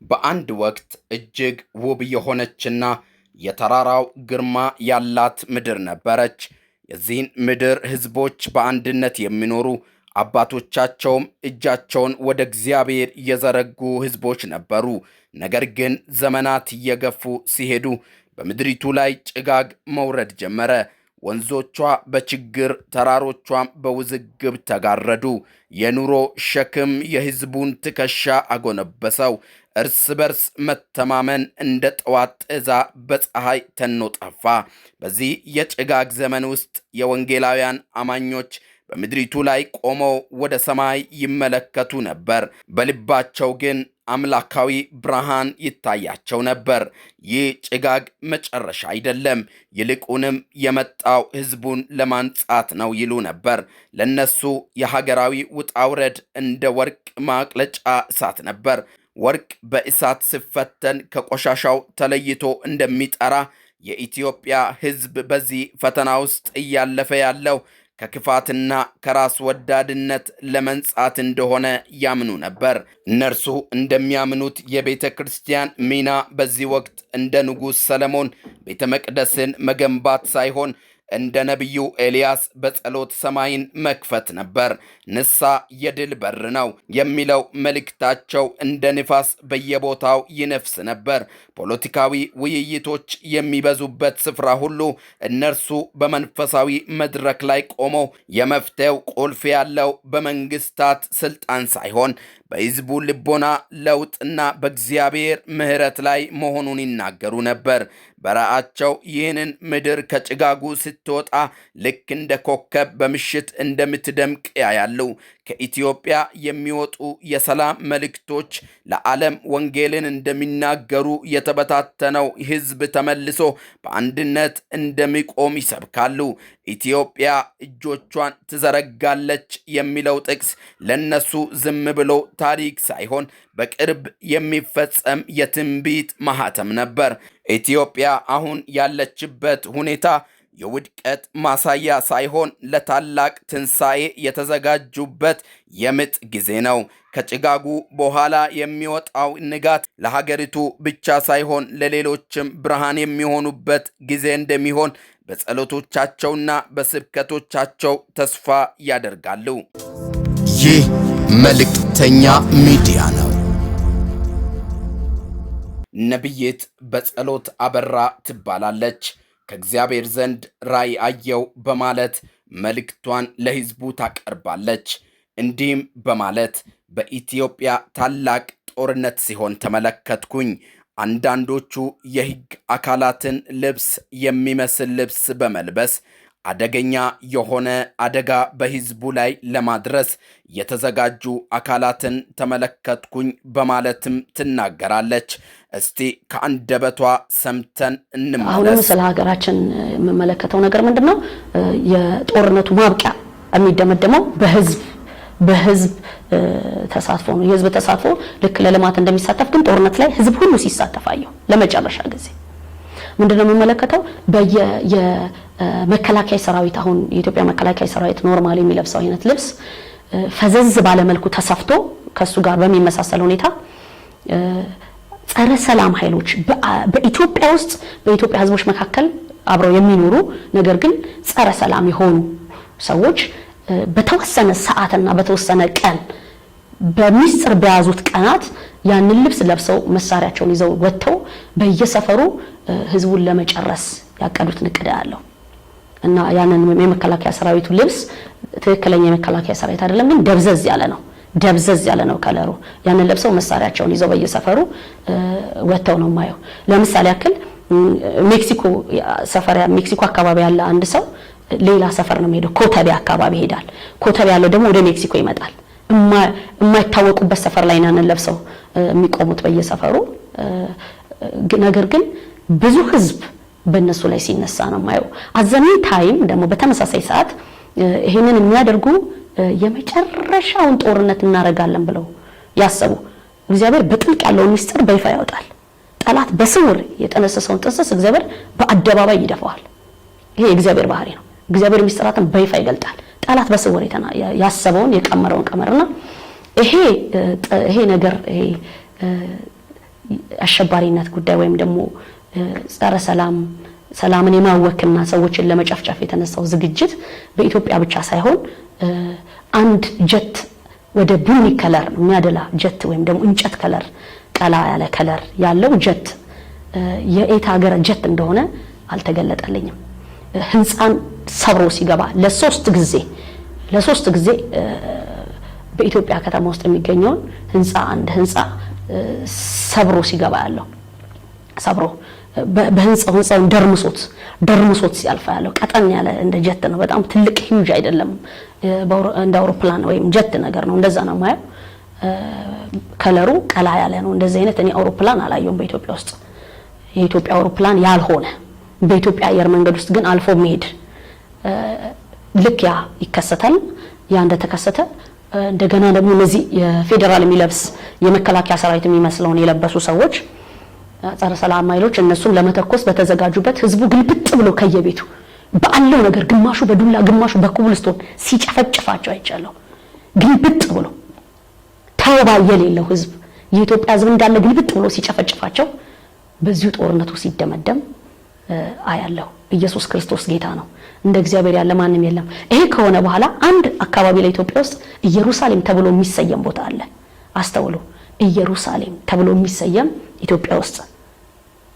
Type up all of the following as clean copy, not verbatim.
በአንድ ወቅት እጅግ ውብ የሆነችና የተራራው ግርማ ያላት ምድር ነበረች። የዚህን ምድር ሕዝቦች በአንድነት የሚኖሩ አባቶቻቸውም እጃቸውን ወደ እግዚአብሔር የዘረጉ ሕዝቦች ነበሩ። ነገር ግን ዘመናት እየገፉ ሲሄዱ በምድሪቱ ላይ ጭጋግ መውረድ ጀመረ። ወንዞቿ በችግር ተራሮቿም በውዝግብ ተጋረዱ። የኑሮ ሸክም የሕዝቡን ትከሻ አጎነበሰው። እርስ በርስ መተማመን እንደ ጠዋት ጤዛ በፀሐይ ተኖ ጠፋ። በዚህ የጭጋግ ዘመን ውስጥ የወንጌላውያን አማኞች በምድሪቱ ላይ ቆመው ወደ ሰማይ ይመለከቱ ነበር። በልባቸው ግን አምላካዊ ብርሃን ይታያቸው ነበር። ይህ ጭጋግ መጨረሻ አይደለም፣ ይልቁንም የመጣው ሕዝቡን ለማንጻት ነው ይሉ ነበር። ለነሱ የሀገራዊ ውጣውረድ እንደ ወርቅ ማቅለጫ እሳት ነበር። ወርቅ በእሳት ሲፈተን ከቆሻሻው ተለይቶ እንደሚጠራ የኢትዮጵያ ሕዝብ በዚህ ፈተና ውስጥ እያለፈ ያለው ከክፋትና ከራስ ወዳድነት ለመንጻት እንደሆነ ያምኑ ነበር። እነርሱ እንደሚያምኑት የቤተ ክርስቲያን ሚና በዚህ ወቅት እንደ ንጉሥ ሰለሞን ቤተ መቅደስን መገንባት ሳይሆን እንደ ነቢዩ ኤልያስ በጸሎት ሰማይን መክፈት ነበር። ንስሐ የድል በር ነው የሚለው መልእክታቸው እንደ ንፋስ በየቦታው ይነፍስ ነበር። ፖለቲካዊ ውይይቶች የሚበዙበት ስፍራ ሁሉ እነርሱ በመንፈሳዊ መድረክ ላይ ቆመው የመፍትሄው ቁልፍ ያለው በመንግስታት ስልጣን ሳይሆን በሕዝቡ ልቦና ለውጥና በእግዚአብሔር ምሕረት ላይ መሆኑን ይናገሩ ነበር። በራእያቸው ይህንን ምድር ከጭጋጉ ስትወጣ ልክ እንደ ኮከብ በምሽት እንደምትደምቅ ያያሉ። ከኢትዮጵያ የሚወጡ የሰላም መልእክቶች ለዓለም ወንጌልን እንደሚናገሩ የተበታተነው ሕዝብ ተመልሶ በአንድነት እንደሚቆም ይሰብካሉ። ኢትዮጵያ እጆቿን ትዘረጋለች የሚለው ጥቅስ ለነሱ ዝም ብሎ ታሪክ ሳይሆን በቅርብ የሚፈጸም የትንቢት ማህተም ነበር። ኢትዮጵያ አሁን ያለችበት ሁኔታ የውድቀት ማሳያ ሳይሆን ለታላቅ ትንሣኤ የተዘጋጁበት የምጥ ጊዜ ነው። ከጭጋጉ በኋላ የሚወጣው ንጋት ለሀገሪቱ ብቻ ሳይሆን ለሌሎችም ብርሃን የሚሆኑበት ጊዜ እንደሚሆን በጸሎቶቻቸውና በስብከቶቻቸው ተስፋ ያደርጋሉ። ይህ መልእክተኛ ሚዲያ ነው። ነቢይት በጸሎት አበራ ትባላለች። ከእግዚአብሔር ዘንድ ራእይ አየው በማለት መልእክቷን ለሕዝቡ ታቀርባለች። እንዲህም በማለት በኢትዮጵያ ታላቅ ጦርነት ሲሆን ተመለከትኩኝ። አንዳንዶቹ የሕግ አካላትን ልብስ የሚመስል ልብስ በመልበስ አደገኛ የሆነ አደጋ በሕዝቡ ላይ ለማድረስ የተዘጋጁ አካላትን ተመለከትኩኝ በማለትም ትናገራለች። እስቲ ከአንደበቷ ሰምተን እንመለስ። አሁንም ስለ ሀገራችን የምመለከተው ነገር ምንድነው? የጦርነቱ ማብቂያ የሚደመደመው በህዝብ ተሳትፎ ነው። የህዝብ ተሳትፎ ልክ ለልማት እንደሚሳተፍ ግን ጦርነት ላይ ህዝብ ሁሉ ሲሳተፋየው ለመጨረሻ ጊዜ ምንድነው የምመለከተው? የመከላከያ ሰራዊት አሁን የኢትዮጵያ መከላከያ ሰራዊት ኖርማሊ የሚለብሰው አይነት ልብስ ፈዘዝ ባለ መልኩ ተሰፍቶ ከሱ ጋር በሚመሳሰል ሁኔታ ጸረ ሰላም ኃይሎች በኢትዮጵያ ውስጥ በኢትዮጵያ ህዝቦች መካከል አብረው የሚኖሩ ነገር ግን ጸረ ሰላም የሆኑ ሰዎች በተወሰነ ሰዓትና በተወሰነ ቀን በሚስጥር በያዙት ቀናት ያንን ልብስ ለብሰው መሳሪያቸውን ይዘው ወጥተው በየሰፈሩ ህዝቡን ለመጨረስ ያቀዱት ንቅድ ያለው እና ያንን የመከላከያ ሰራዊቱ ልብስ ትክክለኛ የመከላከያ ሰራዊት አይደለም፣ ግን ደብዘዝ ያለ ነው ከለሩ። ያንን ለብሰው መሳሪያቸውን ይዘው በየሰፈሩ ወጥተው ነው ማየው። ለምሳሌ ያክል ሜክሲኮ አካባቢ ያለ አንድ ሰው ሌላ ሰፈር ነው የሚሄደው፣ ኮተቤ አካባቢ ይሄዳል። ኮተቤ ያለው ደግሞ ወደ ሜክሲኮ ይመጣል። የማይታወቁበት ሰፈር ላይ ያንን ለብሰው የሚቆሙት በየሰፈሩ። ነገር ግን ብዙ ህዝብ በእነሱ ላይ ሲነሳ ነው ማየው። አዘኒ ታይም ደግሞ በተመሳሳይ ሰዓት ይሄንን የሚያደርጉ የመጨረሻውን ጦርነት እናረጋለን ብለው ያሰቡ እግዚአብሔር በጥልቅ ያለውን ሚስጥር በይፋ ያወጣል። ጠላት በስውር የጠነሰሰውን ጥንስስ እግዚአብሔር በአደባባይ ይደፋዋል። ይሄ የእግዚአብሔር ባህሪ ነው። እግዚአብሔር ሚስጥራትን በይፋ ይገልጣል። ጠላት በስውር ያሰበውን የቀመረውን ቀመርና ይሄ ነገር አሸባሪነት ጉዳይ ወይም ደግሞ ጸረ ሰላምን የማወክና ሰዎችን ለመጨፍጨፍ የተነሳው ዝግጅት በኢትዮጵያ ብቻ ሳይሆን አንድ ጀት ወደ ቡኒ ከለር የሚያደላ ጀት ወይም ደግሞ እንጨት ከለር ቀላ ያለ ከለር ያለው ጀት የኤት ሀገር ጀት እንደሆነ አልተገለጠልኝም። ህንጻን ሰብሮ ሲገባ ለሶስት ጊዜ በኢትዮጵያ ከተማ ውስጥ የሚገኘውን አንድ ህንጻ ሰብሮ ሲገባ ያለው በህንጻውን ደርምሶት ሲያልፋ ያለው ቀጠን ያለ እንደ ጀት ነው። በጣም ትልቅ ሂውጅ አይደለም፣ እንደ አውሮፕላን ወይም ጀት ነገር ነው። እንደዛ ነው ማየው። ከለሩ ቀላ ያለ ነው። እንደዚህ አይነት እኔ አውሮፕላን አላየውም በኢትዮጵያ ውስጥ። የኢትዮጵያ አውሮፕላን ያልሆነ በኢትዮጵያ አየር መንገድ ውስጥ ግን አልፎ መሄድ ልክ ያ ይከሰታል። ያ እንደተከሰተ እንደገና ደግሞ እነዚህ የፌደራል የሚለብስ የመከላከያ ሰራዊት የሚመስለውን የለበሱ ሰዎች ጸረ ሰላም ኃይሎች እነሱም ለመተኮስ በተዘጋጁበት ህዝቡ ግልብጥ ብሎ ከየቤቱ ባለው ነገር ግማሹ በዱላ ግማሹ በኩብልስቶን ሲጨፈጭፋቸው አይቻለሁ። ግልብጥ ብሎ ተውባ የሌለው ህዝብ የኢትዮጵያ ህዝብ እንዳለ ግልብጥ ብሎ ሲጨፈጭፋቸው በዚሁ ጦርነቱ ሲደመደም አያለሁ። ኢየሱስ ክርስቶስ ጌታ ነው። እንደ እግዚአብሔር ያለ ማንም የለም። ይሄ ከሆነ በኋላ አንድ አካባቢ ላይ ኢትዮጵያ ውስጥ ኢየሩሳሌም ተብሎ የሚሰየም ቦታ አለ። አስተውሉ። ኢየሩሳሌም ተብሎ የሚሰየም ኢትዮጵያ ውስጥ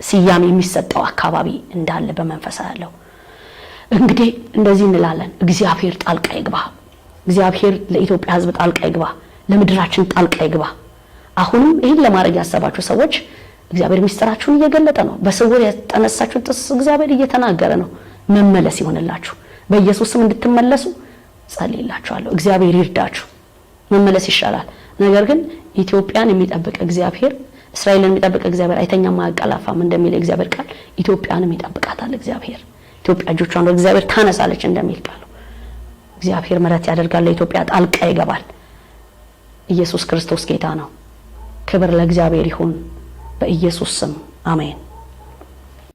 ሲያም የሚሰጠው አካባቢ እንዳለ በመንፈሳ ያለው። እንግዲህ እንደዚህ እንላለን፣ እግዚአብሔር ጣልቃ ይግባ። እግዚአብሔር ለኢትዮጵያ ህዝብ ጣልቃ ይግባ፣ ለምድራችን ጣልቃ ይግባ። አሁንም ይሄን ለማድረግ ያሰባችሁ ሰዎች እግዚአብሔር ሚስጥራችሁን እየገለጠ ነው። በስውር የተነሳችሁት ጥስ እግዚአብሔር እየተናገረ ነው። መመለስ ይሆንላችሁ። በኢየሱስም እንድትመለሱ ጸልይላችኋለሁ። እግዚአብሔር ይርዳችሁ። መመለስ ይሻላል። ነገር ግን ኢትዮጵያን የሚጠብቅ እግዚአብሔር፣ እስራኤልን የሚጠብቅ እግዚአብሔር አይተኛም አያንቀላፋም እንደሚል እግዚአብሔር ቃል ኢትዮጵያንም ይጠብቃታል። እግዚአብሔር ኢትዮጵያ እጆቿን ወደ እግዚአብሔር ታነሳለች እንደሚል ቃል እግዚአብሔር ምሕረት ያደርጋል፣ ለኢትዮጵያ ጣልቃ ይገባል። ኢየሱስ ክርስቶስ ጌታ ነው። ክብር ለእግዚአብሔር ይሁን። በኢየሱስ ስም አሜን።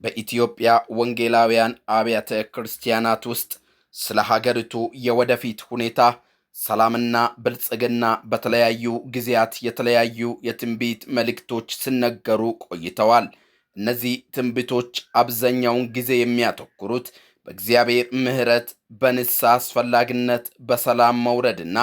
በኢትዮጵያ ወንጌላውያን አብያተ ክርስቲያናት ውስጥ ስለ ሀገሪቱ የወደፊት ሁኔታ ሰላምና ብልጽግና በተለያዩ ጊዜያት የተለያዩ የትንቢት መልእክቶች ሲነገሩ ቆይተዋል። እነዚህ ትንቢቶች አብዛኛውን ጊዜ የሚያተኩሩት በእግዚአብሔር ምሕረት፣ በንስሐ አስፈላጊነት፣ በሰላም መውረድና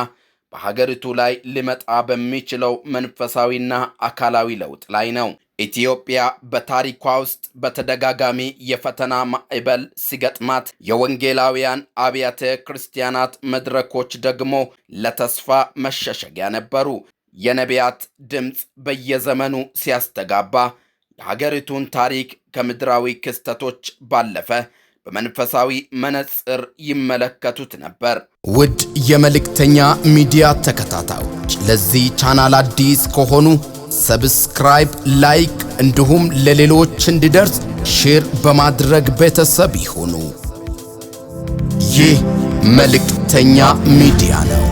በሀገሪቱ ላይ ሊመጣ በሚችለው መንፈሳዊና አካላዊ ለውጥ ላይ ነው። ኢትዮጵያ በታሪኳ ውስጥ በተደጋጋሚ የፈተና ማዕበል ሲገጥማት፣ የወንጌላውያን አብያተ ክርስቲያናት መድረኮች ደግሞ ለተስፋ መሸሸጊያ ነበሩ። የነቢያት ድምፅ በየዘመኑ ሲያስተጋባ የሀገሪቱን ታሪክ ከምድራዊ ክስተቶች ባለፈ በመንፈሳዊ መነጽር ይመለከቱት ነበር። ውድ የመልእክተኛ ሚዲያ ተከታታዮች ለዚህ ቻናል አዲስ ከሆኑ ሰብስክራይብ፣ ላይክ እንዲሁም ለሌሎች እንዲደርስ ሼር በማድረግ ቤተሰብ ይሁኑ። ይህ መልእክተኛ ሚዲያ ነው።